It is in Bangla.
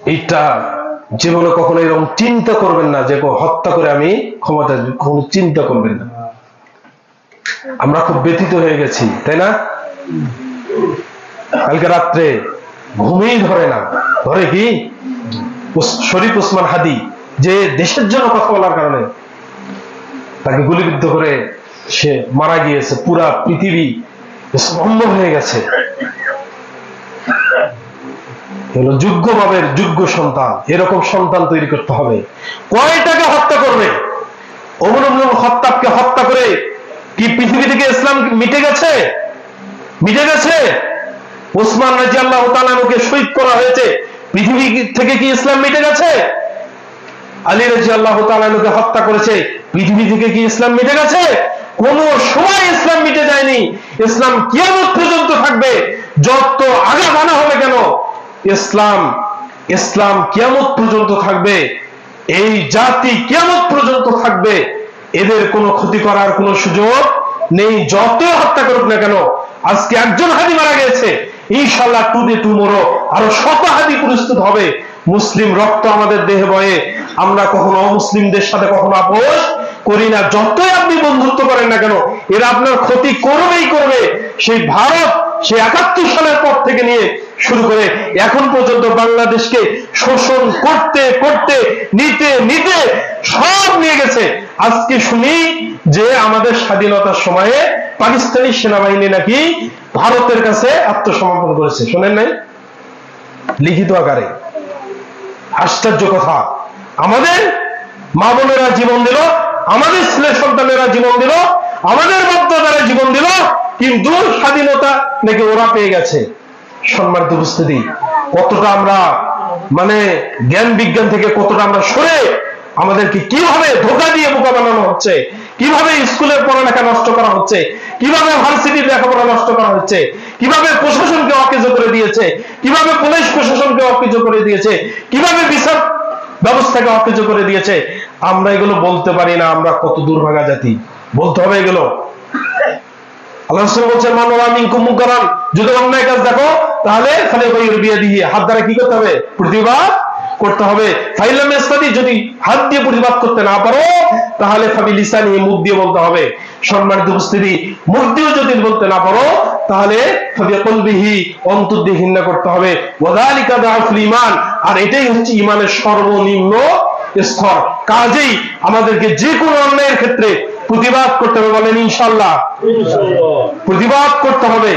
এইটা জীবনে কখনো এরকম চিন্তা করবেন না যে হত্যা করে আমি ক্ষমতা, কখনো চিন্তা করবেন না। আমরা খুব ব্যথিত হয়ে গেছি, তাই না? কালকে রাত্রে ঘুমেই ধরে না, ধরে কি শরীফ ওসমান হাদি, যে দেশের জন্য কথা বলার কারণে তাকে গুলিবিদ্ধ করে সে মারা গিয়েছে, পুরা পৃথিবী স্তম্ভ হয়ে গেছে। হলো যোগ্য বাবের যোগ্য সন্তান, এরকম সন্তান তৈরি করতে হবে। কয়টাকে হত্যা করবে? ওমর ইবনুল খাত্তাবকে হত্যা করে কি পৃথিবী থেকে ইসলাম মিটে গেছে? মিটে গেছে? ওসমান রাদিয়াল্লাহু তাআলা আনহুকে শহীদ করা হয়েছে, পৃথিবী থেকে কি ইসলাম মিটে গেছে? আলী রাদিয়াল্লাহু তাআলা আনহুকে হত্যা করেছে, পৃথিবী থেকে কি ইসলাম মিটে গেছে? কোন সময় ইসলাম মিটে যায়নি। ইসলাম কিয়ামত পর্যন্ত থাকবে। যত আঘাত আনা হবে কেন, ইসলাম কিয়ামত পর্যন্ত থাকবে। এই জাতি কিয়ামত পর্যন্ত থাকবে। এদের কোনো ক্ষতি করার কোনো সুযোগ নেই, যত হত্যা করুক না কেন। আজকে একজন হাদি মারা গেছে, ইনশাআল্লাহ টুডে টুমরো আরো শত হাদি প্রস্তুত হবে। মুসলিম রক্ত আমাদের দেহে বয়ে। আমরা কখনো অমুসলিমদের সাথে কখনো আপোষ করি না। যতই আপনি বন্ধুত্ব করেন না কেন, এরা আপনার ক্ষতি করবেই করবে। সেই ভারত, সেই ৭১ সালের পর থেকে নিয়ে শুরু করে এখন পর্যন্ত বাংলাদেশকে শোষণ করতে করতে নিতে নিতে সব নিয়ে গেছে। আজকে শুনি যে আমাদের স্বাধীনতার সময়ে পাকিস্তানি সেনাবাহিনী নাকি ভারতের কাছে আত্মসমর্পণ করেছে। শোনেন নাই? লিখিত আকারে। আশ্চর্য কথা। আমাদের মা বোনেরা জীবন দিল, আমাদের ছেলে সন্তানেরা জীবন দিল, আমাদের বাপ-দাদারা জীবন দিল, কিন্তু স্বাধীনতা নাকি ওরা পেয়ে গেছে। সম্মানিত উপস্থিতি, কতটা আমরা জ্ঞান বিজ্ঞান থেকে কতটা আমরা সরে আমাদেরকে কিভাবে ধোঁকা দিয়ে বোকা বানানো হচ্ছে, কিভাবে স্কুলের পড়ালেখা নষ্ট করা হচ্ছে, কিভাবে ভার্সিটির লেখাপড়া নষ্ট করা হচ্ছে, কিভাবে প্রশাসনকে অকেজো করে দিয়েছে, কিভাবে পুলিশ প্রশাসনকে অকেজো করে দিয়েছে, কিভাবে বিচার ব্যবস্থাকে অকেজো করে দিয়েছে। আমরা এগুলো বলতে পারি না। আমরা কত দুর্ভাগা জাতি, বলতে হবে এগুলো। আল্লাহ রাসূল বলেছেন, মান রাআ মিনকুম মুনকারান, যদি অন্যায় কাজ দেখো তাহলে ফালিয়াগয়ির বিয়াদিহি, হাত দ্বারা কি করতে হবে? প্রতিবাদ করতে হবে। ফাইলাম ইস্তাতি, যদি হাত দিয়ে প্রতিবাদ করতে না পারো তাহলে ফাবিলিসানি, মুখ দিয়ে বলতে হবে। সম্মানিত উপস্থিতি, মুখ দিয়ে যদি বলতে না পারো তাহলে ফাবিকলবিহি, অন্তর দিয়ে ঘৃণা করতে হবে। ওয়াযালিকা দাআফুল ঈমান, আর এটাই হচ্ছে ঈমানের সর্বনিম্ন স্তর। কাজেই আমাদেরকে যে কোনো অন্যায়ের ক্ষেত্রে প্রতিবাদ করতে হবে। বলেন ইনশাআল্লাহ। প্রতিবাদ করতে হবে।